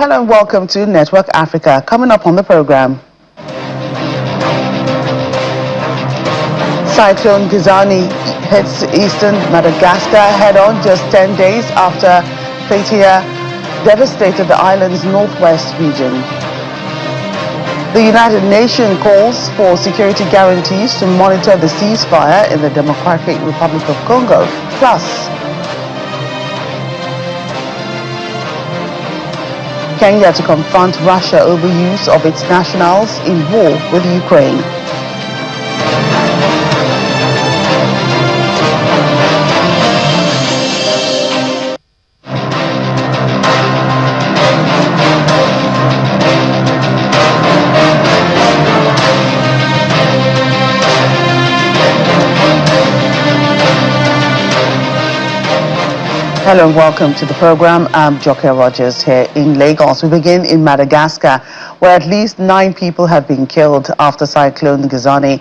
Hello and welcome to Network Africa. Coming up on the program, Cyclone Gizani hits eastern Madagascar head-on just 10 days after Ethiopian devastated the island's northwest region. The United Nations calls for security guarantees to monitor the ceasefire in the Democratic Republic of Congo. Plus, Kenya to confront Russia over use of its nationals in war with Ukraine. Hello and welcome to the program. I'm Joke Rogers here in Lagos. We begin in Madagascar, where at least 9 people have been killed after Cyclone Gizani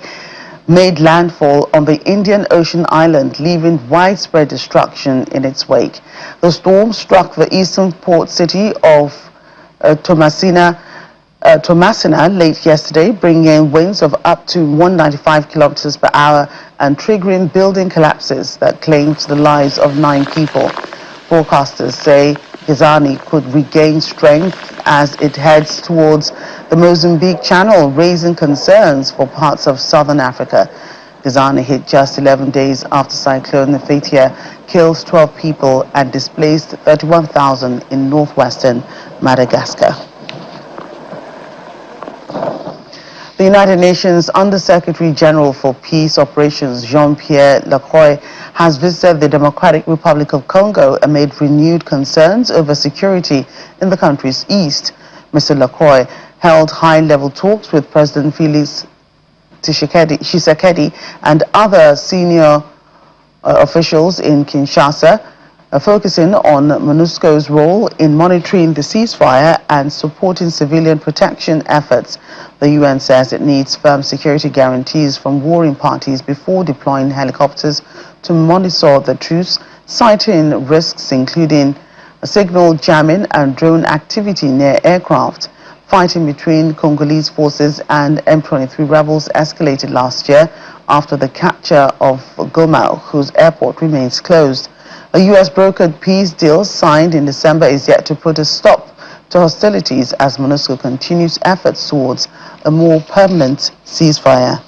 made landfall on the Indian Ocean island, leaving widespread destruction in its wake. The storm struck the eastern port city of Tomasina late yesterday, bringing in winds of up to 195 kilometers per hour and triggering building collapses that claimed the lives of 9 people. Forecasters say Gizani could regain strength as it heads towards the Mozambique Channel, raising concerns for parts of southern Africa. Gizani hit just 11 days after Cyclone Ethiopian killed 12 people and displaced 31,000 in northwestern Madagascar. The United Nations Under-Secretary General for Peace Operations, Jean-Pierre Lacroix, has visited the Democratic Republic of Congo amid renewed concerns over security in the country's east. Mr. Lacroix held high-level talks with President Felix Tshisekedi and other senior officials in Kinshasa, focusing on MONUSCO's role in monitoring the ceasefire and supporting civilian protection efforts. The UN says it needs firm security guarantees from warring parties before deploying helicopters to monitor the truce, citing risks including signal jamming and drone activity near aircraft. Fighting between Congolese forces and M23 rebels escalated last year after the capture of Goma, whose airport remains closed. A U.S. brokered peace deal signed in December is yet to put a stop to hostilities as MONUSCO continues efforts towards a more permanent ceasefire.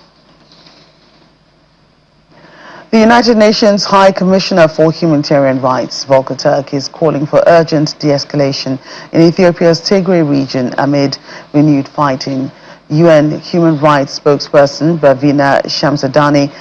The United Nations High Commissioner for Humanitarian Rights, Volker Turk, is calling for urgent de-escalation in Ethiopia's Tigray region amid renewed fighting. UN human rights spokesperson Bavina Shamsadani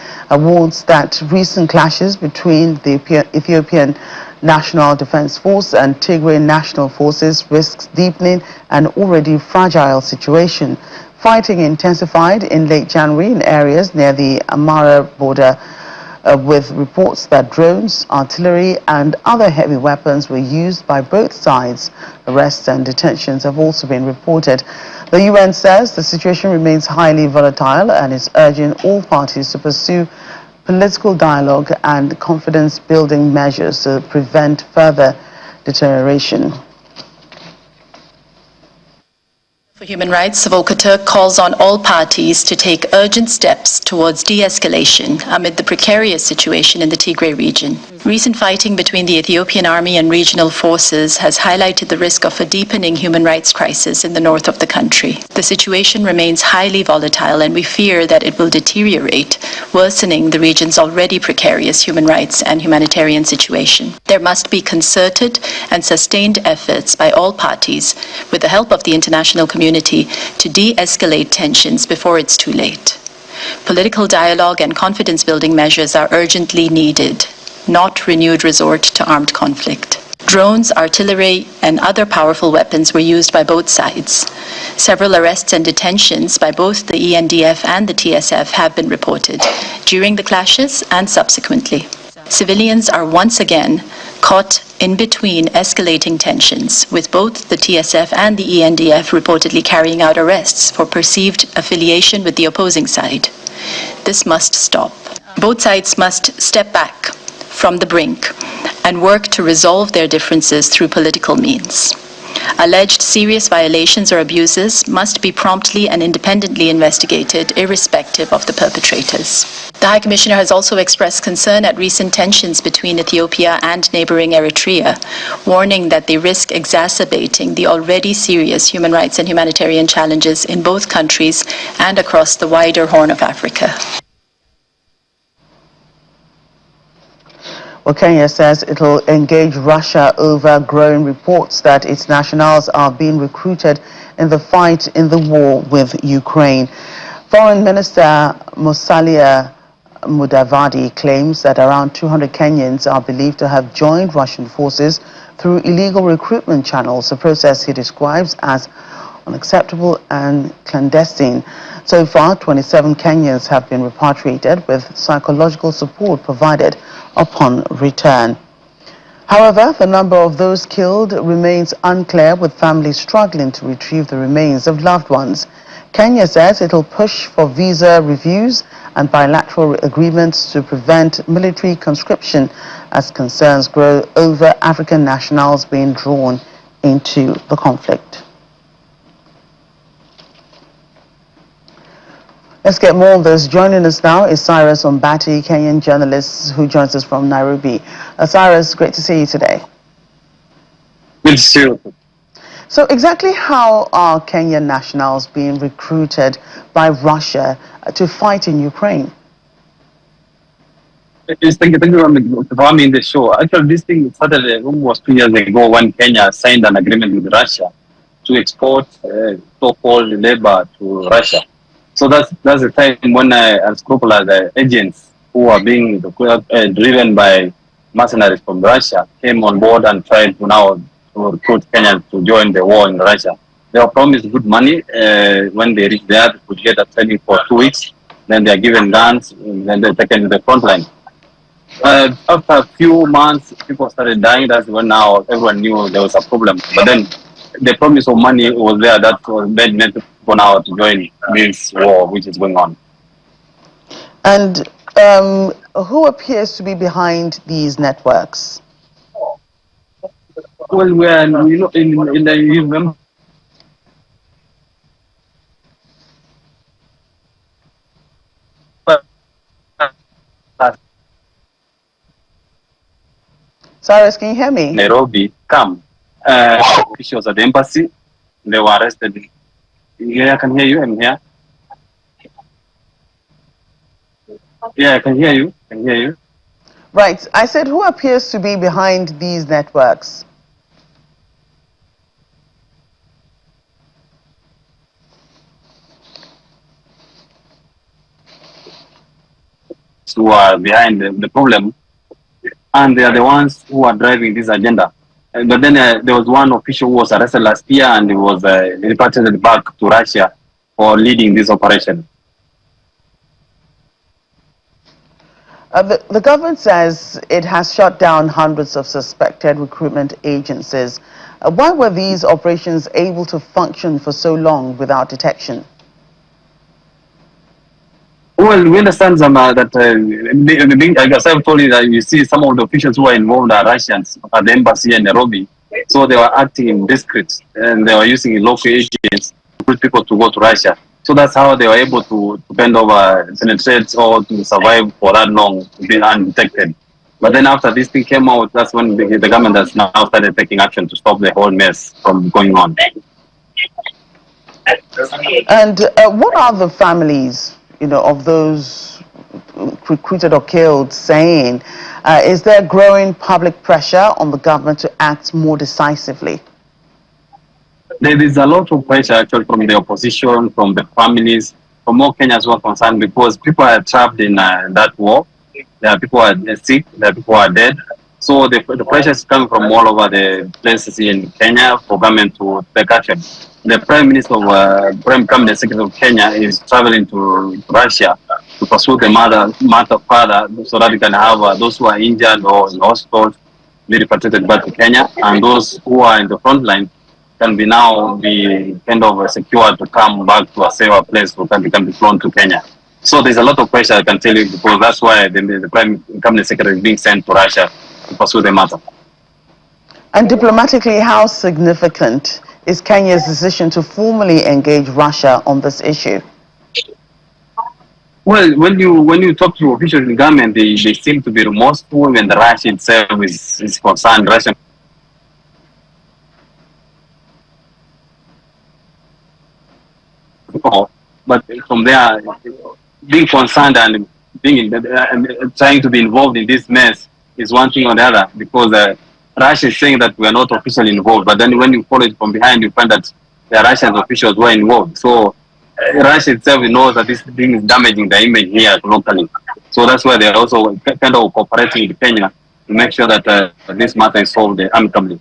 warns that recent clashes between the Ethiopian National Defense Force and Tigray National Forces risks deepening an already fragile situation. Fighting intensified in late January in areas near the Amara border, with reports that drones, artillery and other heavy weapons were used by both sides. Arrests and detentions have also been reported. The UN says the situation remains highly volatile and is urging all parties to pursue political dialogue and confidence-building measures to prevent further deterioration. For human rights, Volker Turk calls on all parties to take urgent steps towards de-escalation amid the precarious situation in the Tigray region. Recent fighting between the Ethiopian army and regional forces has highlighted the risk of a deepening human rights crisis in the north of the country. The situation remains highly volatile and we fear that it will deteriorate, worsening the region's already precarious human rights and humanitarian situation. There must be concerted and sustained efforts by all parties, with the help of the international community, to de-escalate tensions before it's too late. Political dialogue and confidence-building measures are urgently needed, not renewed resort to armed conflict. Drones, artillery, and other powerful weapons were used by both sides. Several arrests and detentions by both the ENDF and the TSF have been reported during the clashes and subsequently. Civilians are once again caught in between escalating tensions, with both the TSF and the ENDF reportedly carrying out arrests for perceived affiliation with the opposing side. This must stop. Both sides must step back from the brink and work to resolve their differences through political means. Alleged serious violations or abuses must be promptly and independently investigated, irrespective of the perpetrators. The High Commissioner has also expressed concern at recent tensions between Ethiopia and neighboring Eritrea, warning that they risk exacerbating the already serious human rights and humanitarian challenges in both countries and across the wider Horn of Africa. Well, Kenya says it will engage Russia over growing reports that its nationals are being recruited in the fight in the war with Ukraine. Foreign Minister Musalia Mudavadi claims that around 200 Kenyans are believed to have joined Russian forces through illegal recruitment channels, a process he describes as unacceptable and clandestine. So far, 27 Kenyans have been repatriated with psychological support provided upon return. However, the number of those killed remains unclear, with families struggling to retrieve the remains of loved ones. Kenya says it will push for visa reviews and bilateral agreements to prevent military conscription as concerns grow over African nationals being drawn into the conflict. Let's get more on this. Joining us now is Cyrus Ombati, Kenyan journalist who joins us from Nairobi. Cyrus, great to see you today. Good to see you. So exactly how are Kenyan nationals being recruited by Russia to fight in Ukraine? Thank you for having me in the show. Actually, this thing started almost 2 years ago when Kenya signed an agreement with Russia to export so-called labor to Russia. So that's the time when unscrupulous agents who are being driven by mercenaries from Russia came on board and tried to now to recruit Kenyans to join the war in Russia. They were promised good money. When they reach there, they could get a training for 2 weeks. Then they are given guns, and then they're taken to the front line. After a few months, people started dying. That's when now everyone knew there was a problem. But then the promise of money was there that made many people now to join this war which is going on. And who appears to be behind these networks? Well, in the Cyrus, can you hear me? Nairobi, officials at the embassy, they were arrested. Yeah, I can hear you. I'm here. Yeah, I can hear you. Right. I said, who appears to be behind these networks? Who are behind the problem, and they are the ones who are driving this agenda. But then there was one official who was arrested last year, and he was repatriated back to Russia for leading this operation. The government says it has shut down hundreds of suspected recruitment agencies. Why were these operations able to function for so long without detection? Well, we understand that, I guess I've told you that you see some of the officials who are involved are Russians at the embassy in Nairobi. So they were acting in discreet, and they were using local agents to put people to go to Russia. So that's how they were able to bend over, penetrate, or to survive for that long, being undetected. But then after this thing came out, that's when the government has now started taking action to stop the whole mess from going on. And what are the families, of those recruited or killed saying? Is there growing public pressure on the government to act more decisively? There is a lot of pressure actually from the opposition, from the families, from all Kenyans who are concerned, because people are trapped in that war. There are people who are sick, there are people who are dead. So the pressure is coming from all over the places in Kenya for government to take action. The Prime Minister of Prime Cabinet Secretary of Kenya is traveling to Russia to pursue the matter further, so that we can have those who are injured or in hospitals be repatriated back to Kenya, and those who are in the front line can be kind of secured to come back to a safer place, so that they can be flown to Kenya. So there's a lot of pressure, I can tell you, because that's why the Prime Cabinet Secretary is being sent to Russia to pursue the matter. And diplomatically, how significant is Kenya's decision to formally engage Russia on this issue? Well, when you talk to officials in government, they seem to be remorseful when the Russia itself is concerned. Russia, but from there, being concerned and trying to be involved in this mess is one thing or the other, because Russia is saying that we are not officially involved, but then when you follow it from behind, you find that the Russian officials were involved. So Russia itself knows that this thing is damaging the image here locally. So that's why they're also kind of cooperating with Kenya to make sure that this matter is solved amicably.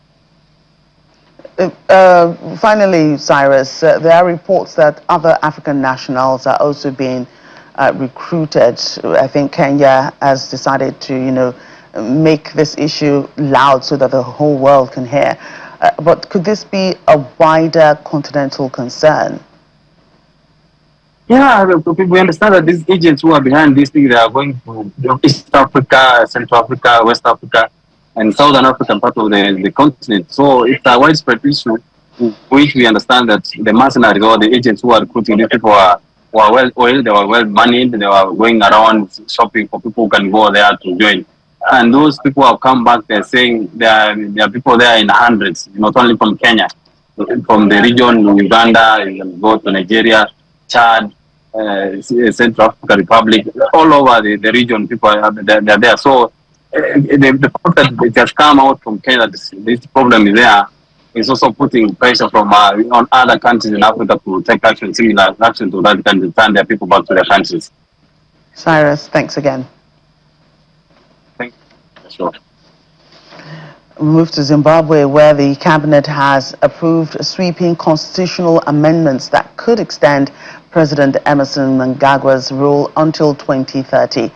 Finally, Cyrus, there are reports that other African nationals are also being recruited. I think Kenya has decided to, make this issue loud so that the whole world can hear. But could this be a wider continental concern? Yeah, we understand that these agents who are behind these things, they are going to East Africa, Central Africa, West Africa, and Southern African part of the continent. So it's a widespread issue, which we understand that the mercenaries or the agents who are recruiting these people were well oiled, they were well moneyed, they were going around shopping for people who can go there to join. And those people have come back, they're saying there are people there in hundreds, not only from Kenya, from the region, Uganda, you can go to Nigeria, Chad, Central African Republic, all over the region, people are there. So the fact that it has come out from Kenya, this problem is there, is also putting pressure from on other countries in Africa to take action, similar action to that and return their people back to their countries. Cyrus, thanks again. Thank you. Sure. We move to Zimbabwe, where the cabinet has approved sweeping constitutional amendments that could extend President Emerson Mnangagwa's rule until 2030.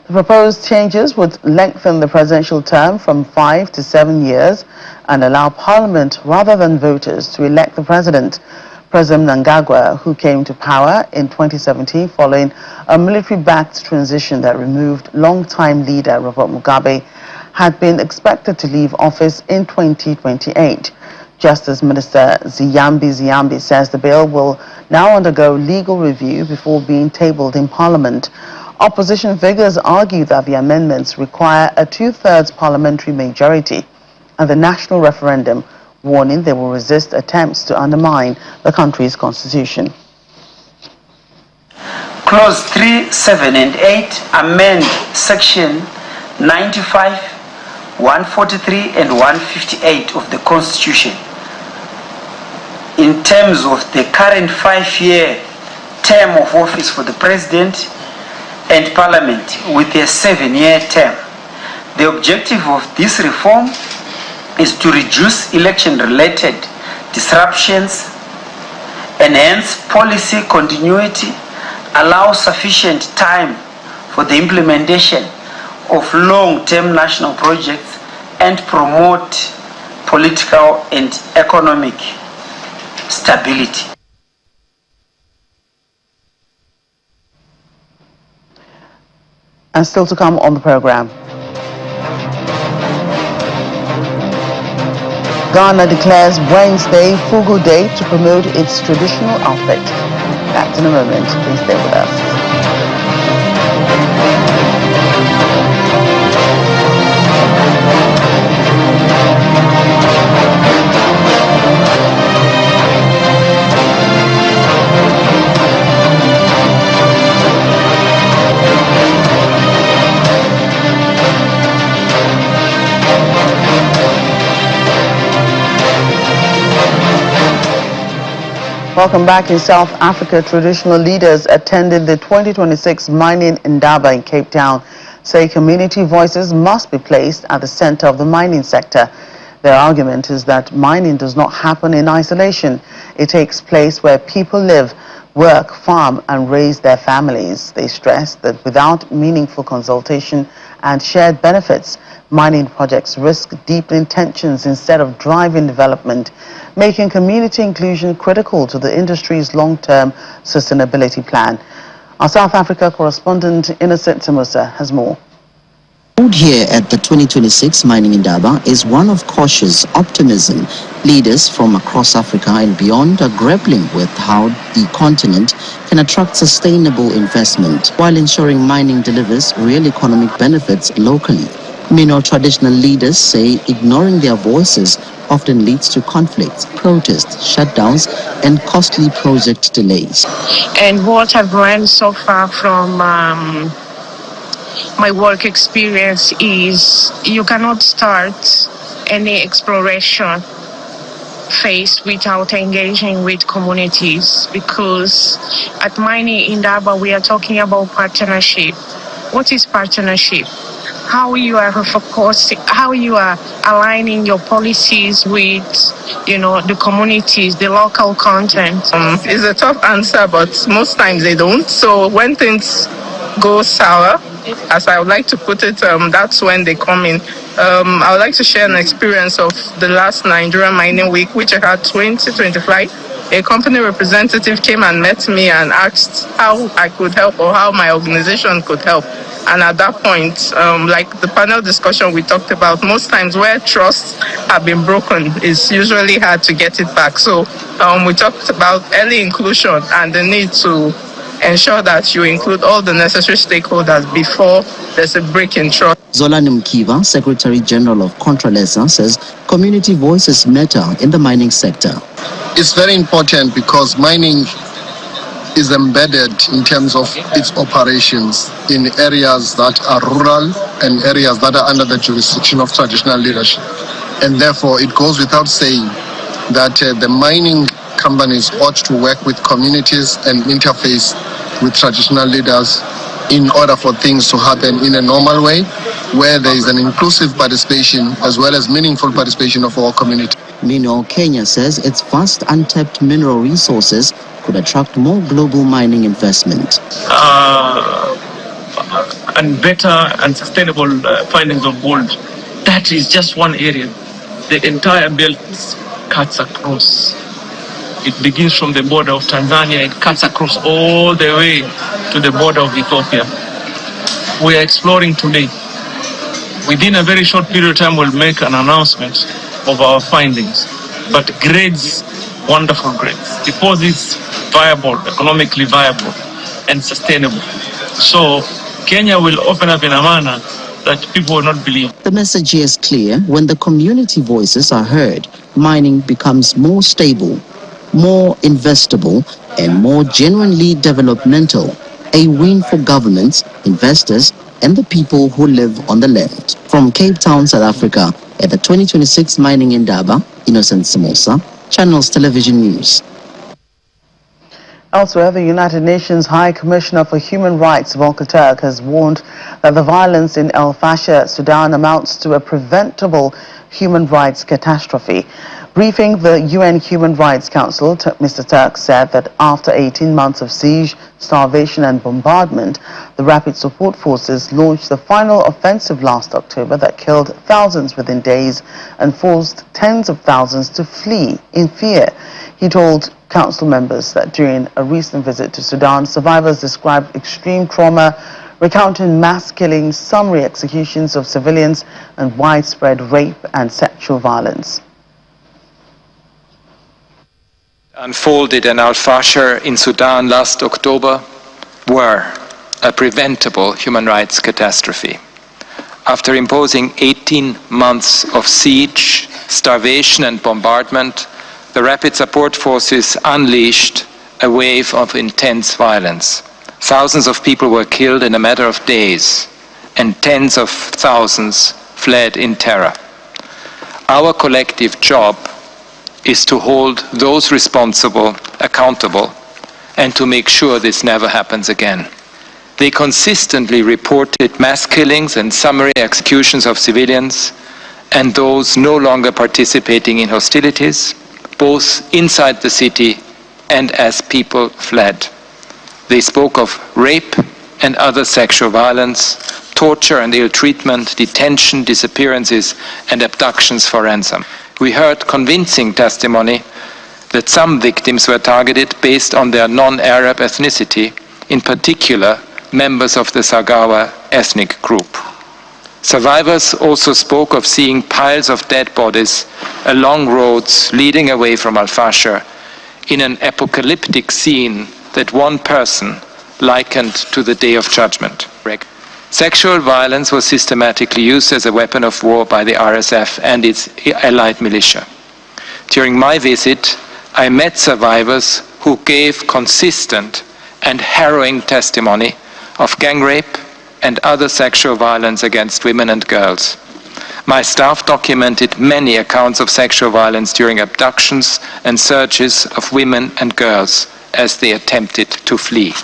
The proposed changes would lengthen the presidential term from 5 to 7 years and allow Parliament rather than voters to elect the president. President Mnangagwa, who came to power in 2017 following a military-backed transition that removed longtime leader Robert Mugabe, had been expected to leave office in 2028. Justice Minister Ziyambi says the bill will now undergo legal review before being tabled in Parliament. Opposition figures argue that the amendments require a two-thirds parliamentary majority and the national referendum, warning they will resist attempts to undermine the country's constitution. Clause 3, 7 and 8 amend Section 95, 143 and 158 of the Constitution in terms of the current 5-year term of office for the President and Parliament with a 7-year term. The objective of this reform is to reduce election-related disruptions, enhance policy continuity, allow sufficient time for the implementation of long-term national projects, and promote political and economic stability. And still to come on the program. Ghana declares Wednesday Fugu Day to promote its traditional outfit. Back in a moment. Please stay with us. Welcome back. In South Africa, traditional leaders attending the 2026 mining Indaba in Cape Town say community voices must be placed at the center of the mining sector. Their argument is that mining does not happen in isolation. It takes place where people live, work, farm, and raise their families. They stress that without meaningful consultation and shared benefits, mining projects risk deepening tensions instead of driving development, making community inclusion critical to the industry's long-term sustainability plan. Our South Africa correspondent Innocent Samusa has more. Mood here at the 2026 Mining Indaba is one of cautious optimism. Leaders from across Africa and beyond are grappling with how the continent can attract sustainable investment while ensuring mining delivers real economic benefits locally. Meanwhile, traditional leaders say ignoring their voices often leads to conflicts, protests, shutdowns, and costly project delays. And what I've learned so far from my work experience is you cannot start any exploration phase without engaging with communities, because at Mining Indaba we are talking about partnership. What is partnership? How you are focusing, how you are aligning your policies with, the communities, the local content. It's a tough answer, but most times they don't. So when things go sour, as I would like to put it, that's when they come in. I would like to share an experience of the last Nigerian Mining Week, which I had 2025. A company representative came and met me and asked how I could help or how my organization could help. And at that point, like the panel discussion we talked about, most times where trusts have been broken, it's usually hard to get it back. So we talked about early inclusion and the need to ensure that you include all the necessary stakeholders before there's a break in trust. Zola Nimkiva, Secretary General of Contralesa, says community voices matter in the mining sector. It's very important because mining is embedded in terms of its operations in areas that are rural and areas that are under the jurisdiction of traditional leadership. And therefore, it goes without saying that the mining companies ought to work with communities and interface with traditional leaders in order for things to happen in a normal way, where there is an inclusive participation as well as meaningful participation of our community. Meanwhile, Kenya says its vast untapped mineral resources could attract more global mining investment. And better and sustainable findings of gold. That is just one area. The entire belt cuts across. It begins from the border of Tanzania, it cuts across all the way to the border of Ethiopia. We are exploring today. Within a very short period of time, we'll make an announcement of our findings. But grades, wonderful grades. Deposits, viable, economically viable, and sustainable. So Kenya will open up in a manner that people will not believe. The message here is clear. When the community voices are heard, mining becomes more stable, more investable, and more genuinely developmental. A win for governments, investors, and the people who live on the land. From Cape Town, South Africa, at the 2026 Mining Indaba, Innocent Samosa, Channels Television News. Elsewhere, the United Nations High Commissioner for Human Rights, Volker Turk, has warned that the violence in El Fasher, Sudan, amounts to a preventable human rights catastrophe. Briefing the UN Human Rights Council, Mr. Turk said that after 18 months of siege, starvation and bombardment, the Rapid Support Forces launched the final offensive last October that killed thousands within days and forced tens of thousands to flee in fear. He told council members that during a recent visit to Sudan, survivors described extreme trauma, recounting mass killings, summary executions of civilians, and widespread rape and sexual violence. Unfolded in Al Fasher in Sudan last October were a preventable human rights catastrophe. After imposing 18 months of siege, starvation and bombardment, the Rapid Support Forces unleashed a wave of intense violence. Thousands of people were killed in a matter of days, and tens of thousands fled in terror. Our collective job is to hold those responsible accountable and to make sure this never happens again. They consistently reported mass killings and summary executions of civilians and those no longer participating in hostilities, both inside the city and as people fled. They spoke of rape and other sexual violence, torture and ill treatment, detention, disappearances, and abductions for ransom. We heard convincing testimony that some victims were targeted based on their non-Arab ethnicity, in particular members of the Sagawa ethnic group. Survivors also spoke of seeing piles of dead bodies along roads leading away from Al-Fashir in an apocalyptic scene that one person likened to the Day of Judgment. Sexual violence was systematically used as a weapon of war by the RSF and its allied militia. During my visit, I met survivors who gave consistent and harrowing testimony of gang rape and other sexual violence against women and girls. My staff documented many accounts of sexual violence during abductions and searches of women and girls as they attempted to flee.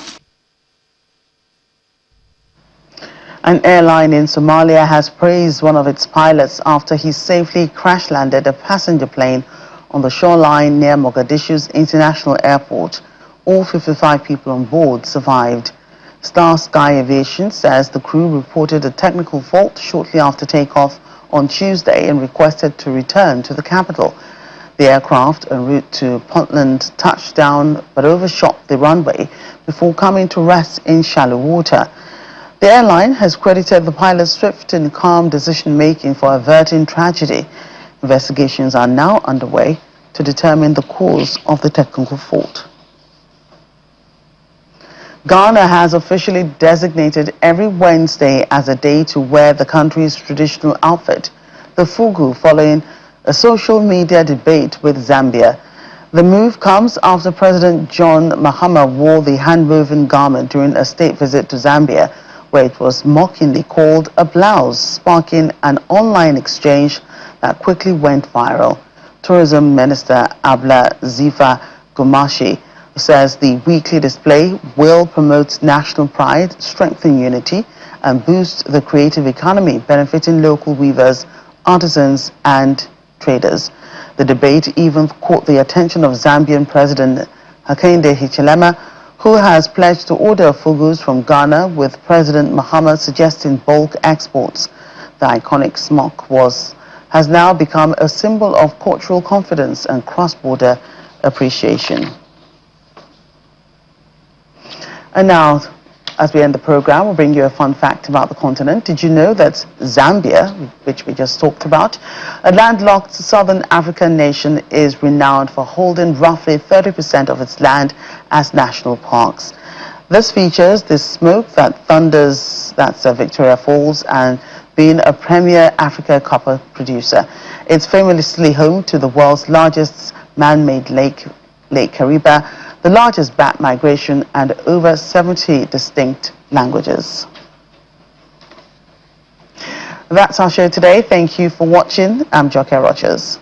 An airline in Somalia has praised one of its pilots after he safely crash-landed a passenger plane on the shoreline near Mogadishu's international airport. All 55 people on board survived. Star Sky Aviation says the crew reported a technical fault shortly after takeoff on Tuesday and requested to return to the capital. The aircraft, en route to Puntland, touched down but overshot the runway before coming to rest in shallow water. The airline has credited the pilot's swift and calm decision-making for averting tragedy. Investigations are now underway to determine the cause of the technical fault. Ghana has officially designated every Wednesday as a day to wear the country's traditional outfit, the fugu, following a social media debate with Zambia. The move comes after President John Mahama wore the hand-woven garment during a state visit to Zambia, where it was mockingly called a blouse, sparking an online exchange that quickly went viral. Tourism Minister Abla Zifa Gumashi says the weekly display will promote national pride, strengthen unity, and boost the creative economy, benefiting local weavers, artisans, and traders. The debate even caught the attention of Zambian President Hakainde Hichilema, who has pledged to order fugus from Ghana, with President Mahama suggesting bulk exports. The iconic smock has now become a symbol of cultural confidence and cross-border appreciation. And now, as we end the program, we'll bring you a fun fact about the continent. Did you know that Zambia, which we just talked about, a landlocked southern African nation, is renowned for holding roughly 30% of its land as national parks? This features the smoke that thunders, that's Victoria Falls, and being a premier Africa copper producer. It's famously home to the world's largest man-made lake, Lake Kariba, the largest bat migration, and over 70 distinct languages. That's our show today. Thank you for watching. I'm Joke Rogers.